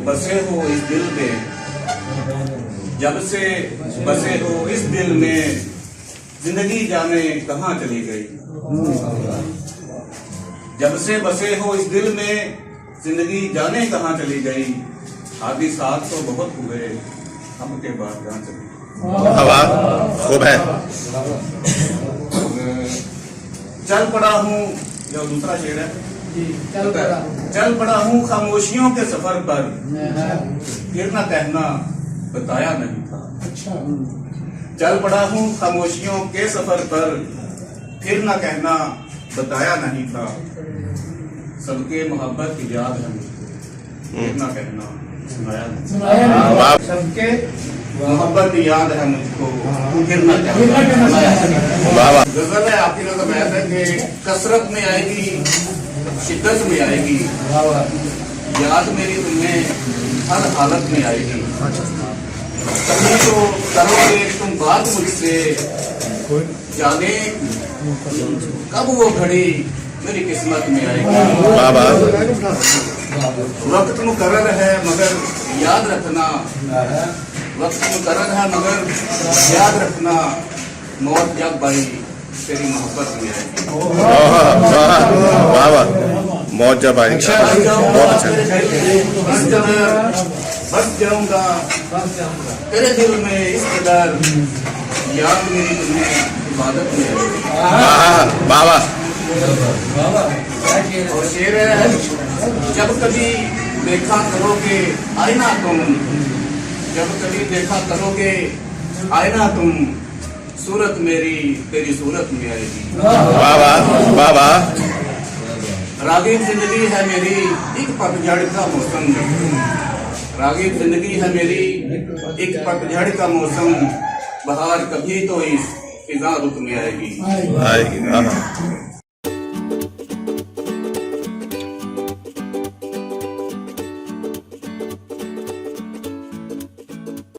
बसे हो इस दिल में, जब से बसे हो इस दिल में, जिंदगी जाने कहाँ चली गई। जब से बसे हो इस दिल में, जिंदगी जाने कहाँ चली गई। आदि साथ तो बहुत हुए, हम के बाद कहाँ चली गई। खूब है। चल पड़ा हूँ, जो दूसरा शेर है, चल पड़ा हूँ खामोशियों के सफर पर, फिर ना कहना बताया नहीं था। चल पड़ा हूँ खामोशियों के सफर पर, फिर ना कहना बताया नहीं था। सबके मोहब्बत की याद है मुझको, फिर ना कहना सुनाया नहीं। सबके मोहब्बत की याद है मुझको, फिर ना कहना। गजल है आपकी लोग महज है कि कसरत में आएगी, शिद्दत में आएगी, याद मेरी तुम्हें हर हालत में आएगी। कभी तो करोगे तुम बात मुझसे, जाने कब वो घड़ी मेरी किस्मत में आएगी। वक्त मुकर्रर है मगर याद रखना, वक्त मुकर्रर है मगर याद रखना, मौत जब भाई तेरी मोहब्बत में आएगी। मौत जब आएगी। बस जाऊंगा तेरे दिल में इस कदर, याद मेरी तुम्हें इबादत में आएगी। और शेर है, जब कभी देखा करोगे आईना तुम, जब कभी देखा करोगे आईना तुम, सूरत मेरी तेरी सूरत में आएगी। रागीब जिंदगी है मेरी एक पतझड़ का मौसम, रागीब जिंदगी है मेरी एक पतझड़ का मौसम, बहार कभी तो इस फिजा रुत में आएगी।